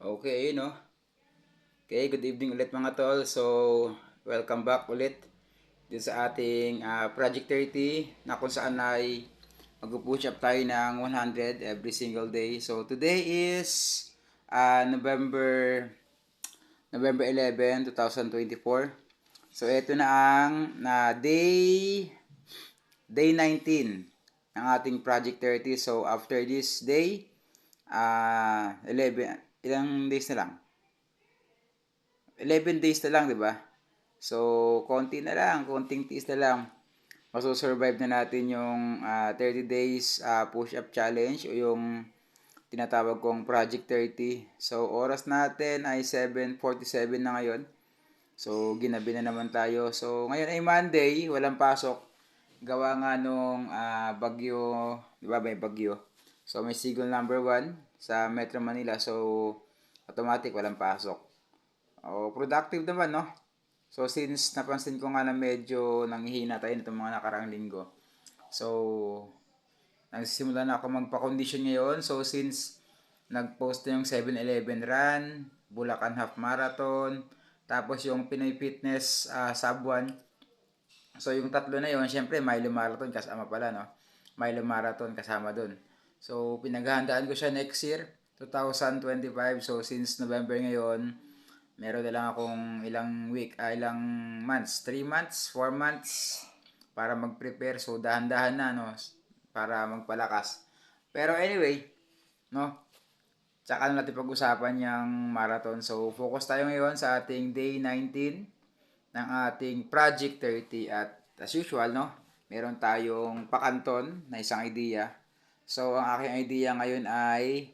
Okay, no? Okay, good evening ulit mga tol. So, welcome back ulit din sa ating Project 30 na kung saan ay mag-push up tayo ng 100 every single day. So, today is November 11, 2024. So, ito na ang day 19 ng ating Project 30. So, after this day, 11, ilang days na lang? 11 days na lang, di ba? So, konti na lang, konting tiis na lang. Maso-survive na natin yung 30 days push-up challenge o yung tinatawag kong Project 30. So, oras natin ay 7:47 na ngayon. So, ginabi na naman tayo. So, ngayon ay Monday, walang pasok. Gawa nga nung bagyo, di ba may bagyo. So, may signal number 1 sa Metro Manila. So, automatic walang pasok. Productive naman, no? So, since napansin ko nga na medyo nanghihina tayo nitong mga nakarang linggo. So, nagsisimula na ako magpa-condition ngayon. So, since nag-post na yung 7-Eleven run, Bulacan Half Marathon, tapos yung Pinoy Fitness sub 1. So, yung tatlo na yun, syempre, Milo Marathon kasama pala, no? Milo Marathon kasama dun. So, pinaghahandaan ko siya next year, 2025. So, since November ngayon, meron na lang akong ilang months, 3 months, 4 months para mag-prepare. So, dahan-dahan na, no? Para magpalakas. Pero anyway, no? Tsaka na natin pag-usapan yung marathon. So, focus tayo ngayon sa ating day 19 ng ating Project 30. At as usual, no? Meron tayong pakanton na isang idea. So, ang aking idea ngayon ay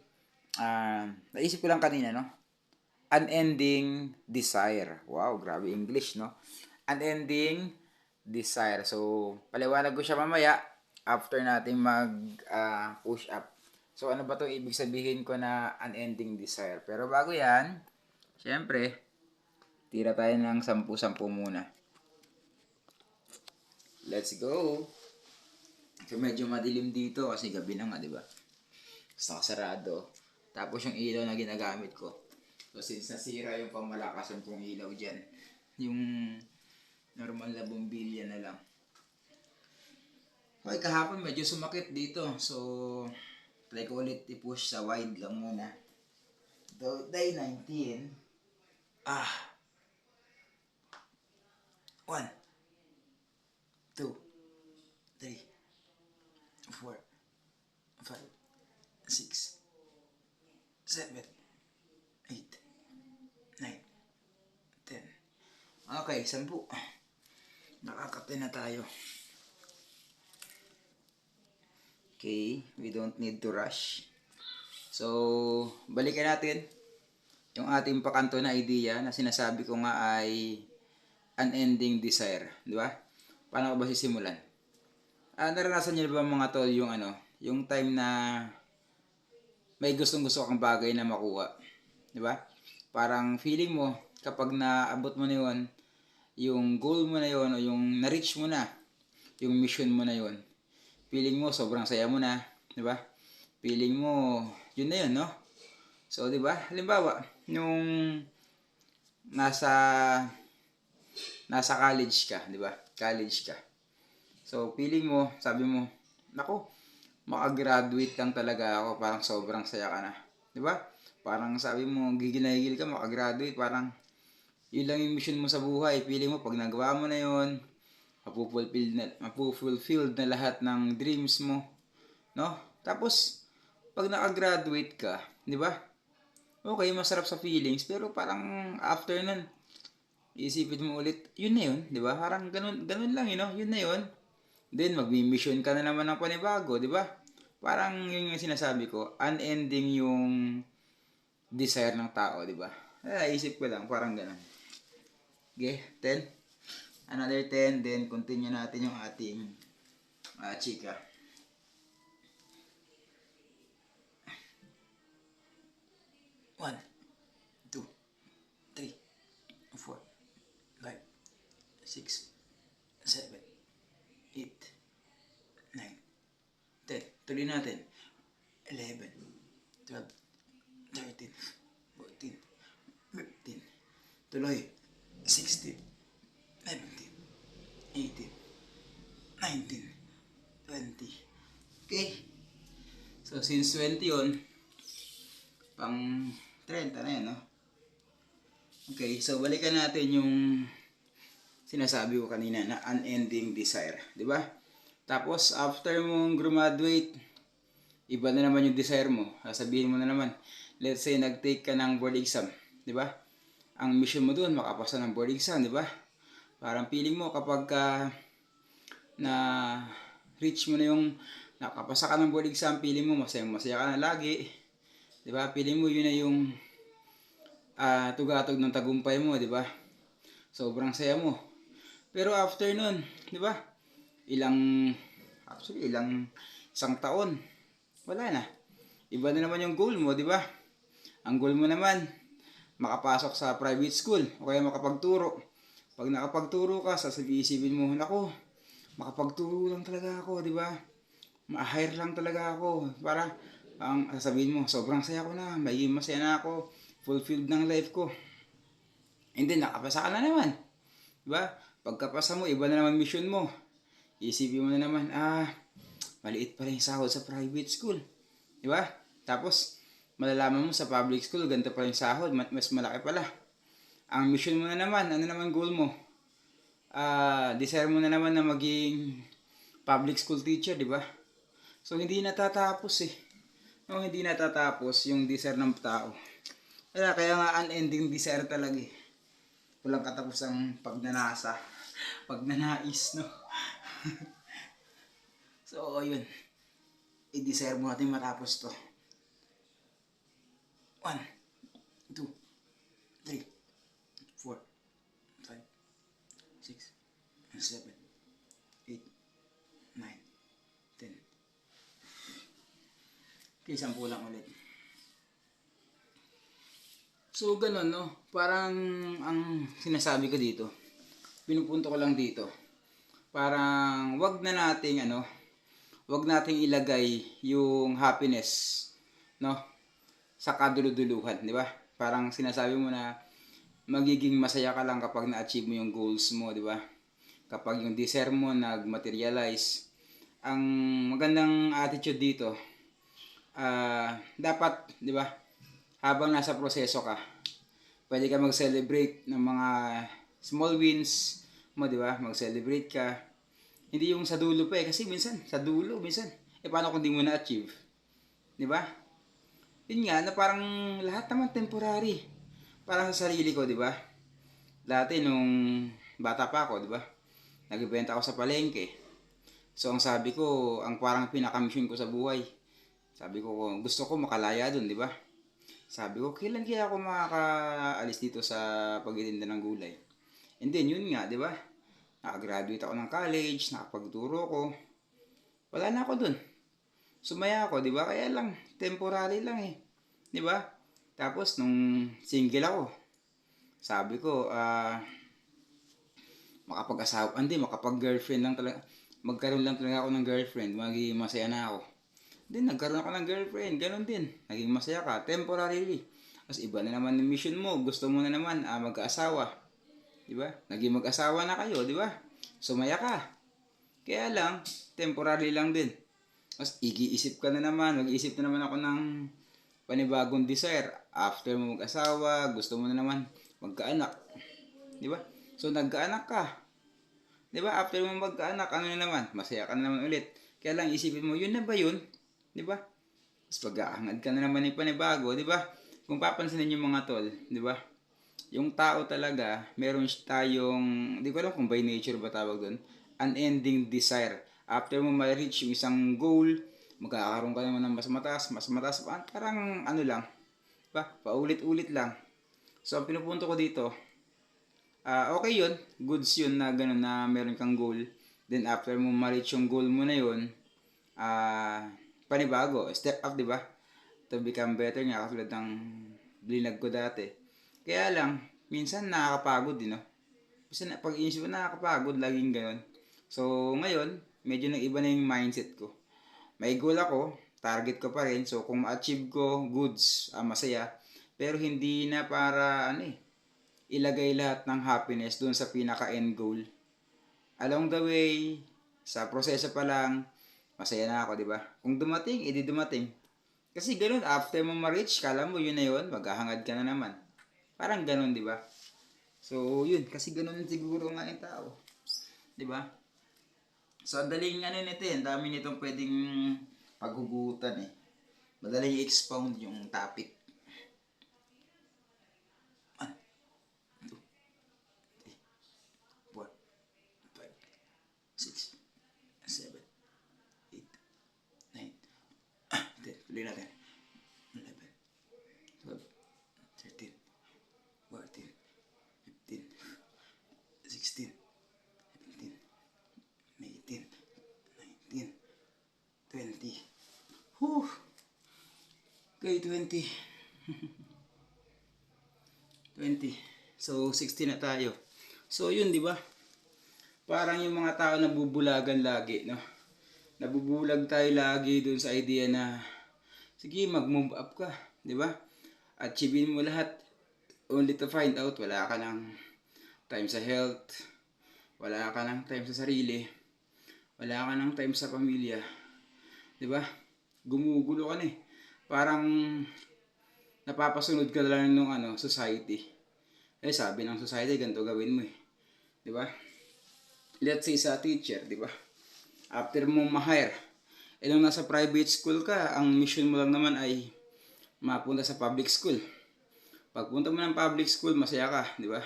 naisip ko lang kanina, no? Unending desire. Wow, grabe English, no? Unending desire. So, paliwanag ko siya mamaya after natin mag push up. So, ano ba 'tong ibig sabihin ko na unending desire? Pero bago yan, syempre, tira tayo ng 10-10 muna. Let's go! So, medyo madilim dito kasi gabi na nga, di ba? Basta sarado. Tapos yung ilaw na ginagamit ko. So, since nasira yung pamalakasan kong ilaw dyan, yung normal na bombilya na lang. Okay, kahapon medyo sumakit dito. So, try ko ulit i-push sa wide lang muna. Day 19. 1, 2, 3, 4, 5, 6, 7, 8, 9, 10. Okay, 10. Nakakapin na tayo. Okay, we don't need to rush. So, balikan natin yung ating pakanto na idea na sinasabi ko nga ay unending desire. Di ba? Paano ko ba sisimulan? Naranasan niyo ba mga tol yung yung time na may gustong-gusto kang bagay na makuha? Di ba? Parang feeling mo kapag naabot mo na yun, yung goal mo na yun o yung na-reach mo na, yung mission mo na yun, feeling mo sobrang saya mo na, di ba? Feeling mo yun na yun, no? So, di ba? Halimbawa, nung nasa college ka, di ba? College ka. So, feeling mo, sabi mo, nako, makagraduate lang talaga ako, parang sobrang saya ka na. Di ba? Parang sabi mo, gigil na gigil ka, makagraduate, parang yun lang yung mission mo sa buhay. Feeling mo, pag nagawa mo na yun, mapufulfilled na lahat ng dreams mo. No? Tapos, pag nakagraduate ka, di ba? Okay, masarap sa feelings, pero parang after nun, isipin mo ulit, yun na yun, di ba? Parang ganun lang, yun na yun. Then, mag-mission ka na naman ng panibago, di ba? Parang yun yung sinasabi ko, unending yung desire ng tao, di ba? Isip ko lang, parang ganun. Okay, 10. Another 10, then continue natin yung ating chika. 1, 2, 3, 4, 5, 6, 7, 8, 9, 10. Tuloy natin. 11, 12, 13, 14, Tuloy. 16, 17, 18, 19, 20. Okay. So, since 20 yun, pang 30 na yan, no? Okay, so balikan natin yung sinasabi ko kanina na unending desire, di ba? Tapos, after mong graduate, iba na naman yung desire mo. Sasabihin mo na naman, let's say, nag-take ka ng board exam, di ba? Ang mission mo dun, makapasa ng board exam, di ba? Parang feeling mo kapag na reach mo na yung nakapasa ka ng board exam, feeling mo masaya ka na lagi. Di ba? Feeling mo yun na yung tugatog ng tagumpay mo, di ba? Sobrang saya mo. Pero after nun, di ba? Isang taon, wala na. Iba na naman yung goal mo, di ba? Ang goal mo naman, makapasok sa private school o kaya makapagturo. Pag nakapagturo ka, sasabihin mo, nako, makapagturo lang talaga ako, di ba? Ma-hire lang talaga ako. Para ang sasabihin mo, sobrang saya ko na, magiging masaya na ako, fulfilled ng life ko. And then, nakapasa ka na naman. Diba? Pagkapasa mo, iba na naman mission mo. Isipin mo na naman, maliit pa rin yung sahod sa private school. Diba? Tapos, malalaman mo sa public school, ganito pa rin sahod, mas malaki pala. Ang mission mo na naman, ano naman goal mo? Desire mo na naman na maging public school teacher, diba? So, hindi natatapos eh. No, hindi natatapos yung desire ng tao. Kaya nga unending desire talaga eh. Walang katapusang pagnanasa, pagnanais, no? So, yun. I-desire mo natin matapos to. 1, 2, 3, 4, 5, 6, 7, 8, 9, 10. Okay, 10 lang ulit. So, ganun, no? Parang ang sinasabi ko dito, pinupunto ko lang dito, parang wag nating ilagay yung happiness, no? Sa kaduluduluhan, di ba? Parang sinasabi mo na magiging masaya ka lang kapag na-achieve mo yung goals mo, di ba? Kapag yung desire mo nag-materialize. Ang magandang attitude dito, dapat, di ba? Habang nasa proseso ka, pwede ka mag-celebrate ng mga small wins mo, di ba? Mag-celebrate ka. Hindi yung sa dulo pa eh. Kasi sa dulo, paano kung di mo na-achieve? Di ba? Yun nga, na parang lahat naman temporary. Parang sa sarili ko, di ba? Dati nung bata pa ako, di ba? Nagbebenta ako sa palengke. So, ang sabi ko, ang parang pinaka-mission ko sa buhay. Sabi ko, gusto ko makalaya dun, di ba? Sabi ko, kailan kaya ako makakaalis dito sa pagtitinda ng gulay? And then, yun nga, di ba? Nakagraduate ako ng college, nakapagturo ko. Wala na ako dun. Sumaya ako, di ba? Kaya lang, temporary lang eh. Di ba? Tapos, nung single ako, sabi ko, makapag-girlfriend lang talaga. Magkaroon lang talaga ako ng girlfriend, magiging masaya na ako. Then, nagkaroon ako ng girlfriend, ganun din. Naging masaya ka, temporarily. Tapos, iba na naman yung mission mo. Gusto mo na naman mag-asawa. Diba? Naging mag-asawa na kayo, diba? Sumaya ka. Kaya lang, temporary lang din. Tapos, mag-iisip na naman ako ng panibagong desire. After mo mag-asawa, gusto mo na naman magkaanak. Diba? So, nagkaanak ka. Diba? After mo magkaanak, ano na naman? Masaya ka na naman ulit. Kaya lang, isipin mo, yun na ba yun? Di ba? Tapos pag-aangad ka na naman ng panibago, di ba? Kung papansinin yung mga tol, di ba? Yung tao talaga, meron tayong, di ko alam kung by nature ba tawag doon, unending desire. After mo ma-reach yung isang goal, magkakaroon ka naman ng mas mataas, parang ano lang, ba? Paulit-ulit lang. So, ang pinupunto ko dito, okay yun, goods yun na gano'n na meron kang goal. Then after mo ma-reach yung goal mo na yun, panibago, step up, di ba? To become better nga, katulad ng blinag ko dati. Kaya lang, minsan nakakapagod din, no? Minsan pag inisip ko nakakapagod, laging gano'n. So, ngayon, medyo nag-iba na yung mindset ko. May goal ako, target ko pa rin. So, kung ma-achieve ko, goods, masaya. Pero hindi na para, ilagay lahat ng happiness doon sa pinaka-end goal. Along the way, sa proseso pa lang, masaya na ako, di ba? Kung dumating, edi dumating. Kasi ganun, after mo ma-reach, kala mo yun na yun, maghahangad ka na naman. Parang ganun, di ba? So, yun, kasi ganun siguro nga yung tao. Di ba? So, ang daling ano nito eh, ang dami nitong pwedeng paghugutan eh. Madaling i-expound yung topic. 1, 2, 3, 4, 5, 6, 7, 8, 9, 10. Tuloy natin. 11, 12, 13, 14, 15, 16, 17, 18, 19, 20. Whew. Okay, 20. 20. So, 16 na tayo. So, yun, di ba? Parang yung mga tao nabubulagan lagi, no? Nabubulag tayo lagi dun sa idea na, sige, mag-move up ka, di ba? Achievein mo lahat, only to find out, wala ka ng time sa health, wala ka ng time sa sarili, wala ka ng time sa pamilya, di ba? Gumugulo ka na eh. Parang napapasunod ka lang ng society. Eh sabi ng society ganito gawin mo eh. 'Di ba? Let's say sa teacher, 'di ba? After mo ma-hire, nung nasa private school ka, ang mission mo lang naman ay mapunta sa public school. Pagpunta mo ng public school, masaya ka, 'di ba?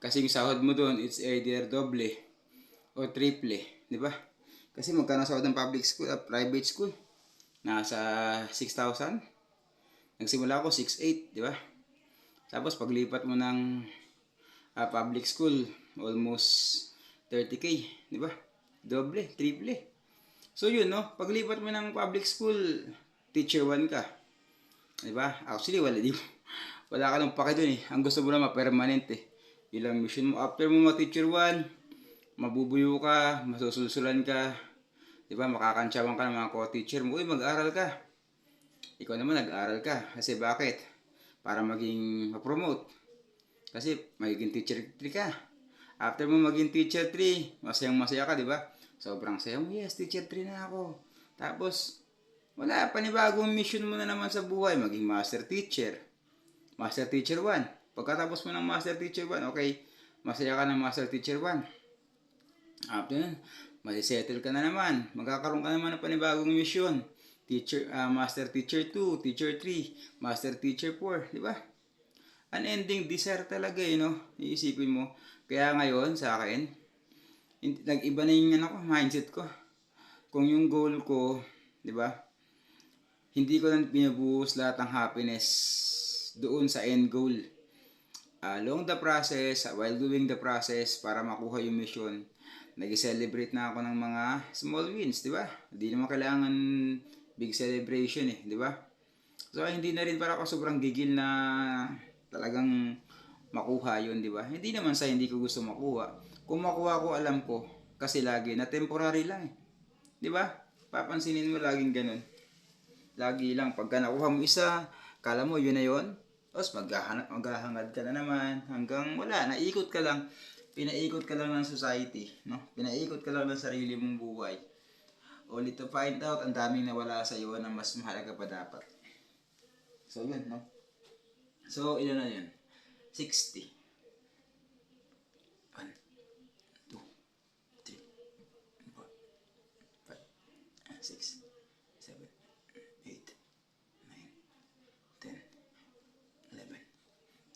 Kasi yung sahod mo doon, it's either doble o triple, 'di ba? Kasi magkano sahod ng public school at private school? Nasa 6,000. Nagsimula ako 6,800, di ba? Tapos paglipat mo ng public school, almost 30k, di ba? Doble, triple. So yun, no? Paglipat mo ng public school, teacher 1 ka. Di ba? Actually, wala ka lang pake dun eh. Ang gusto mo na ma-permanent eh. Ilang mission mo. After mo ma-teacher 1, mabubuyo ka, masususulan ka, di ba? Makakantsawan ka ng mga co-teacher mo. Uy, mag-aral ka. Ikaw naman nag-aral ka. Kasi bakit? Para maging ma-promote. Kasi magiging teacher 3 ka. After mo maging teacher 3, masayang masaya ka, di ba? Sobrang saya mo, yes, teacher 3 na ako. Tapos, wala, panibagong mission mo na naman sa buhay. Maging master teacher. Master teacher 1. Pagkatapos mo ng master teacher 1, okay, masaya ka ng master teacher 1. After nun, masisettle ka na naman. Magkakaroon ka naman ng panibagong mission. Master teacher 2, teacher 3, master teacher 4, di ba? Unending desire talaga eh, no? Iisipin mo. Kaya ngayon, sa akin, nag-iba na yung mindset ko. Kung yung goal ko, di ba? Hindi ko na binubuhos lahat ng happiness doon sa end goal. Along the process, while doing the process, para makuha yung mission, nag-celebrate na ako ng mga small wins, di ba? Hindi naman kailangan big celebration eh, di ba? So, hindi na rin para ako sobrang gigil na talagang makuha yun, di ba? Hindi naman sa hindi ko gusto makuha. Kung makuha ko, alam ko, kasi lagi na temporary lang eh. Di ba? Papansinin mo laging ganun. Lagi lang, pagka nakuha mo isa, kala mo yun na yun, tapos maghahangad ka na naman, hanggang wala, naikot ka lang. Pinaikot ka lang ng society, no? Pinaikot ka lang ng sarili mong buhay. Only to find out, ang daming nawala sa iyo na mas mahalaga pa dapat. So, yun, no? So, ilan na yun? 60. 1, 2, 3, 4, 5, 6, 7, 8, 9, 10, 11,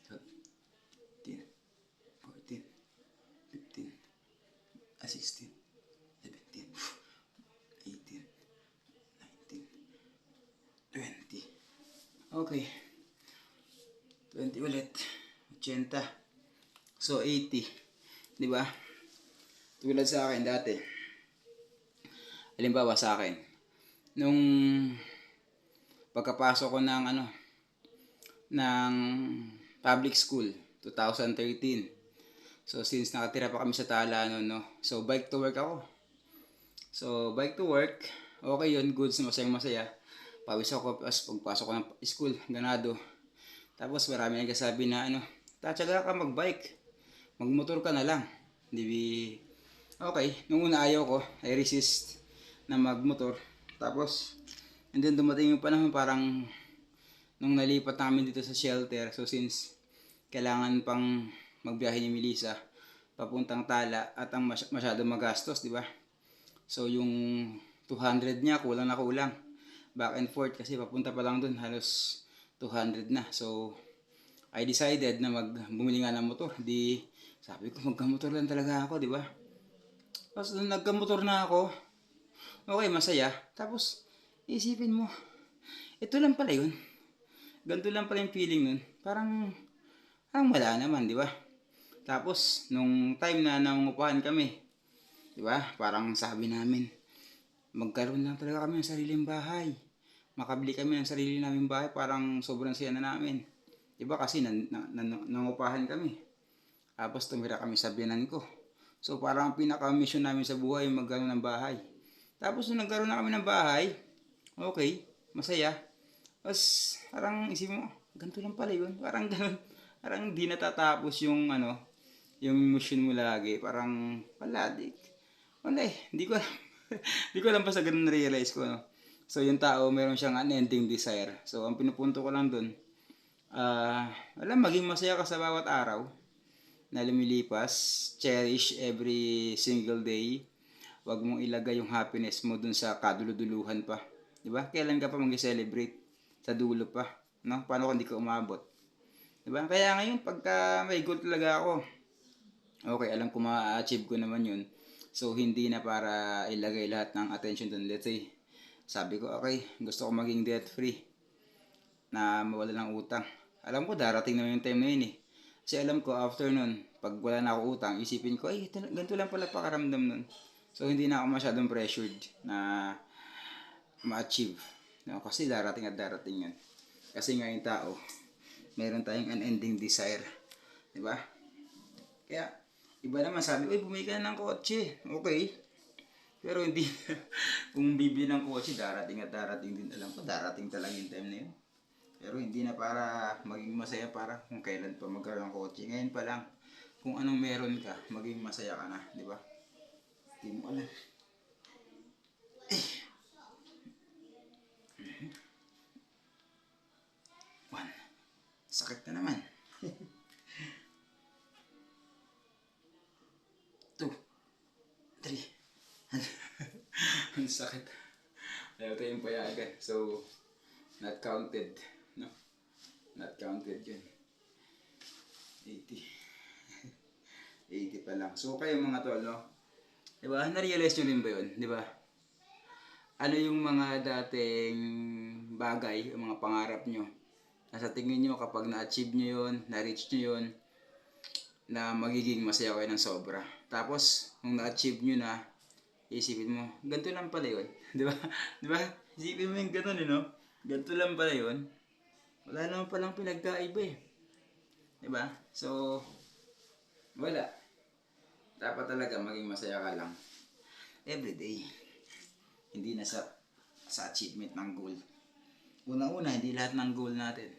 12, 13, 14, 15, 16, 17, 18, 19, 20. Okay. 20 ulit. 80. So, 80. Di ba? Tulad sa akin dati. Halimbawa sa akin. Nung pagkapasok ko ng ng public school, 2013. So, since nakatira pa kami sa Tala noon, no? So, bike to work ako. So, bike to work, okay yun, goods, masayang masaya. Pawis ako, pagpasok ko ng school, ganado. Tapos marami nagsasabi na tatsaga ka magbike. Magmotor ka na lang. Di okay, nung una ayaw ko, I resist na magmotor. Tapos, and then dumating yung panahon parang nung nalipat namin dito sa shelter. So since kailangan pang magbiyahe ni Melissa papuntang Tala at ang masyado magastos, di ba? So yung 200 niya kulang na kulang. Back and forth kasi papunta pa lang dun halos 200 na. So I decided na bumili nga ng motor. Di sabi ko magkamotor lang talaga ako, di ba? Tapos nung nagkamotor na ako, okay, masaya. Tapos isipin mo, ito lang pala yun. Ganito lang pala yung feeling nun. Parang wala naman, di ba? Tapos, nung time na nangungupahan kami, di ba? Parang sabi namin, magkaroon lang talaga kami ng sariling bahay. Makabili kami ng sarili namin bahay, parang sobrang saya na namin. Di ba? Kasi nangungupahan kami. Tapos tumira kami sa biyanan ko. So parang ang pinaka-mission namin sa buhay, magkaroon ng bahay. Tapos nung nagkaroon na kami ng bahay, okay, masaya. Tapos parang isip mo, ganito lang pala yun. Parang ganun. Parang di natatapos yung yung mission mo lagi. Parang wala hindi ko alam. Hindi ko alam pa sa ganun na-realize ko, no? So yung tao, meron siyang unending desire. So ang pinupunto ko lang dun, maging masaya ka sa bawat araw na lumilipas. Cherish every single day. Huwag mong ilagay yung happiness mo dun sa kaduluduluhan pa. Diba? Kailan ka pa mag-celebrate? Sa dulo pa. No? Paano kung hindi ka umabot? Diba? Kaya ngayon, pagka may goal talaga ako, okay, alam ko ma-achieve ko naman yun. So, hindi na para ilagay lahat ng attention dun. Let's say, sabi ko, okay, gusto ko maging debt-free na mawala ng utang. Alam ko, darating naman yung time na yun eh. Kasi alam ko, after nun, pag wala na ako utang, isipin ko, ay, ganito lang pala pakaramdam nun. So, hindi na ako masyadong pressured na ma-achieve. No? Kasi darating at darating yun. Kasi nga yung tao, meron tayong unending desire. Diba? Kaya, iba naman sabi, uy, bumili ka na ng kotse. Okay. Pero hindi, kung bibili ng kotse, darating at darating din. Alam ko, darating talaga yung time na yun. Pero hindi na para maging masaya para kung kailan pa magkaroon ng kotse. Ngayon pa lang, kung anong meron ka, maging masaya ka na. Diba? Hindi mo alam. One. Sakit na naman. 2, 3. Ang sakit. Ayaw tayong payagan. So, not counted. No? Not counted yun. 80. 80 pa lang. So, kayo mga tol, no? Diba? Na-realize nyo rin ba yun? Diba? Ano yung mga dating bagay, yung mga pangarap nyo? Nasa tingin nyo kapag na-achieve nyo yun, na-reach nyo yun, na magiging masaya kayo ng sobra. Tapos, kung na-achieve nyo na, isipin mo, ganito lang pala yun. Di ba? Di ba? Isipin mo yung ganun, no? Ganito lang pala yun. Wala naman palang pinagkaiba eh. Di ba? So, wala. Dapat talaga maging masaya ka lang. Everyday. Hindi na sa achievement ng goal. Unang-una, hindi lahat ng goal natin.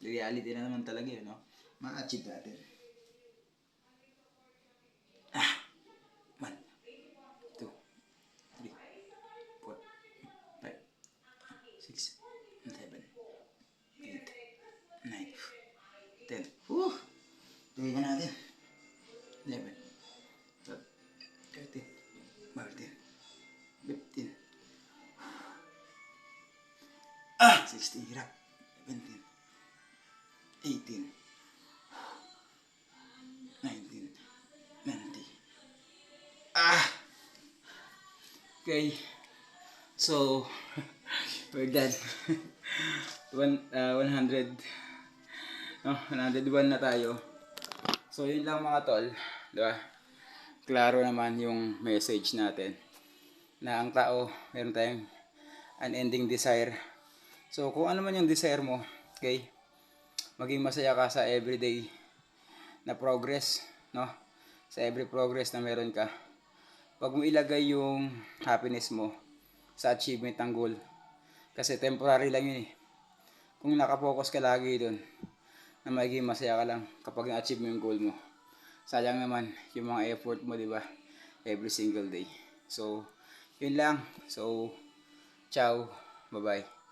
Reality na naman talaga yun, no? Ma-achieve natin. 1, 2, 3, 4, 5, 6, 7, 8, 9, 10. Tuloy na natin. 11, 12, 13, 14, 15, 16, hirap. 17, 18, 19, 20. Okay. So, we're done. 100. No, 101 na tayo. So, yun lang mga tol. Diba? Klaro naman yung message natin. Na ang tao, meron tayong unending desire. So, kung ano man yung desire mo, okay? Maging masaya ka sa everyday na progress, no? Sa every progress na meron ka. Huwag mo ilagay yung happiness mo sa achievement ng goal. Kasi temporary lang yun eh. Kung nakapokus ka lagi dun, na magiging masaya ka lang kapag na-achieve mo yung goal mo. Sayang naman yung mga effort mo, di ba? Every single day. So, yun lang. So, ciao. Bye-bye.